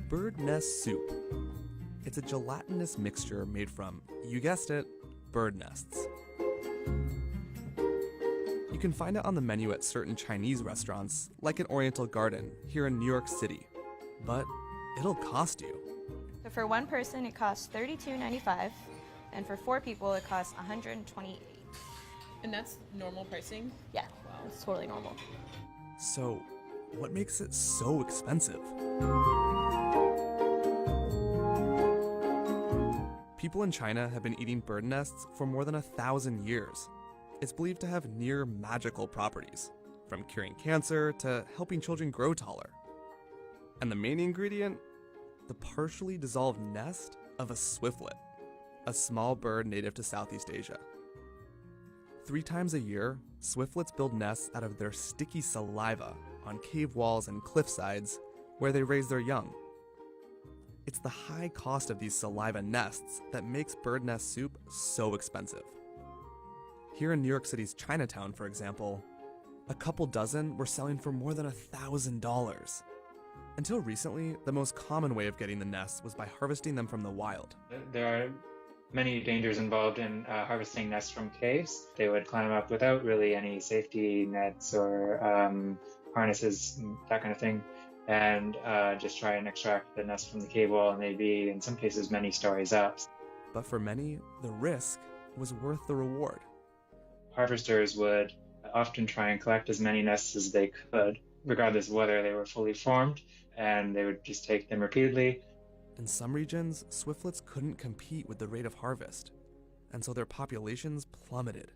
Bird nest soup. It's a gelatinous mixture made from, you guessed it, bird nests. You can find it on the menu at certain Chinese restaurants, like an Oriental Garden here in New York City. But it'll cost you. So for one person, it costs $32.95, and for 4 people, it costs $128. And that's normal pricing? Yeah, Wow. it's totally normal. So, what makes it so expensive? People in China have been eating bird nests for more than 1,000 years. It's believed to have near magical properties, from curing cancer to helping children grow taller. And the main ingredient? The partially dissolved nest of a swiftlet, a small bird native to Southeast Asia. 3 times a year, swiftlets build nests out of their sticky saliva on cave walls and cliff sides where they raise their young. It's the high cost of these saliva nests that makes bird nest soup so expensive. Here in New York City's Chinatown, for example, a couple dozen were selling for more than $1,000. Until recently, the most common way of getting the nests was by harvesting them from the wild. There are many dangers involved in harvesting nests from caves. They would climb up without really any safety nets or harnesses, that kind of thing, and just try and extract the nest from the cave wall, and they'd be, in some cases, many stories up. But for many, the risk was worth the reward. Harvesters would often try and collect as many nests as they could, regardless of whether they were fully formed, and they would just take them repeatedly. In some regions, swiftlets couldn't compete with the rate of harvest, and so their populations plummeted.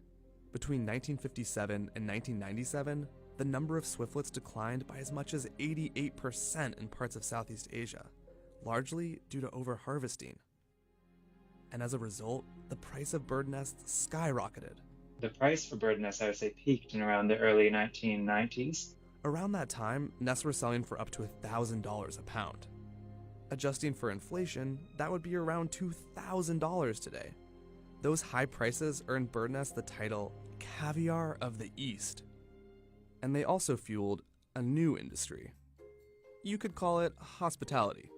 Between 1957 and 1997, the number of swiftlets declined by as much as 88% in parts of Southeast Asia, largely due to overharvesting. And as a result, the price of bird nests skyrocketed. The price for bird nests, I would say, peaked in around the early 1990s. Around that time, nests were selling for up to $1,000 a pound. Adjusting for inflation, that would be around $2,000 today. Those high prices earned bird nests the title caviar of the East. And they also fueled a new industry. You could call it hospitality.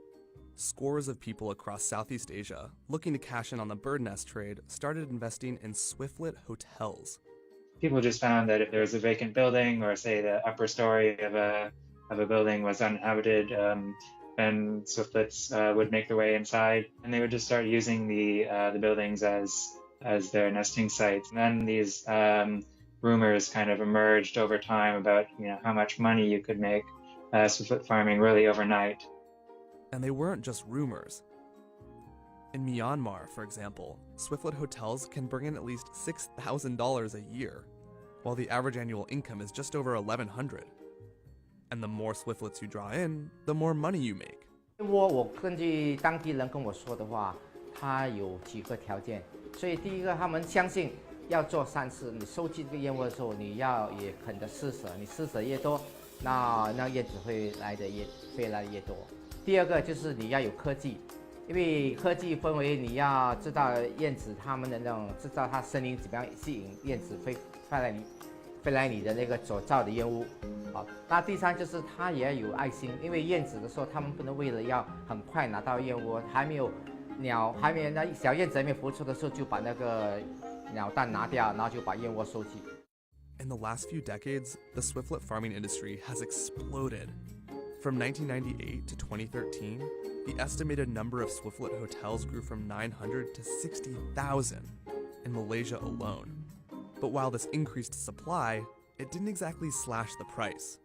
Scores of people across Southeast Asia, looking to cash in on the bird nest trade, started investing in swiftlet hotels. People just found that if there was a vacant building, or say the upper story of a building was uninhabited, then swiftlets would make their way inside, and they would just start using the buildings as their nesting sites. And then these rumors kind of emerged over time about how much money you could make swiftlet farming really overnight. And they weren't just rumors. In Myanmar, for example, swiftlet hotels can bring in at least $6,000 a year, while the average annual income is just over $1,100. And the more swiftlets you draw in, the more money you make. 我根据当地人跟我说的话，他有几个条件。所以第一个，他们相信要做善事。你收集这个燕窝的时候，你要也肯的施舍，你施舍越多，那燕子会来的越多。第二个就是你要有科技，因为科技分为你要知道燕子它们的那种知道它声音怎么样吸引燕子飞来你的那个所造的烟雾。好，那第三就是它也要有爱心，因为燕子的时候，它们不能为了要很快拿到燕窝，还没有那小燕子还没有孵出的时候，就把那个鸟蛋拿掉，然后就把燕窝收集。In the last few decades, the swiftlet farming industry has exploded. From 1998 to 2013, the estimated number of swiftlet hotels grew from 900 to 60,000 in Malaysia alone. But while this increased supply, it didn't exactly slash the price.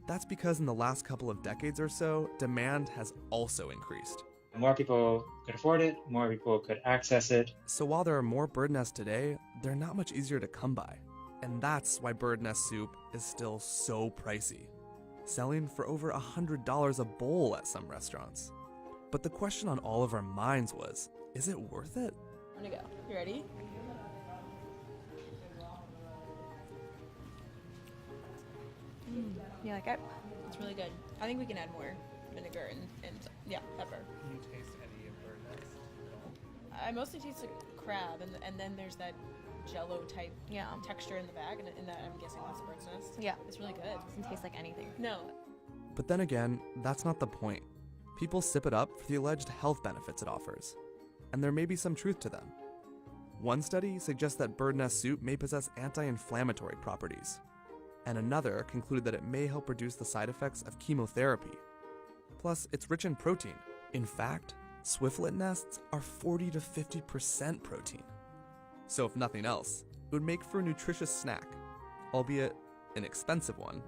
That's because in the last couple of decades or so, demand has also increased. More people could afford it, more people could access it. So while there are more bird nests today, they're not much easier to come by. And that's why bird nest soup is still so pricey, selling for over $100 a bowl at some restaurants. But the question on all of our minds was, is it worth it? I'm gonna go. You ready? You like it? It's really good. I think we can add more vinegar and yeah, pepper. Can you taste any of bird nests at all? I mostly taste like crab, and then there's that jello type texture in the bag, and that I'm guessing that's a bird's nest. Yeah. It's really good. It doesn't taste like anything. No. But then again, that's not the point. People sip it up for the alleged health benefits it offers, and there may be some truth to them. One study suggests that bird nest soup may possess anti-inflammatory properties, and another concluded that it may help reduce the side effects of chemotherapy. Plus, it's rich in protein. In fact, swiftlet nests are 40 to 50% protein. So if nothing else, it would make for a nutritious snack, albeit an expensive one.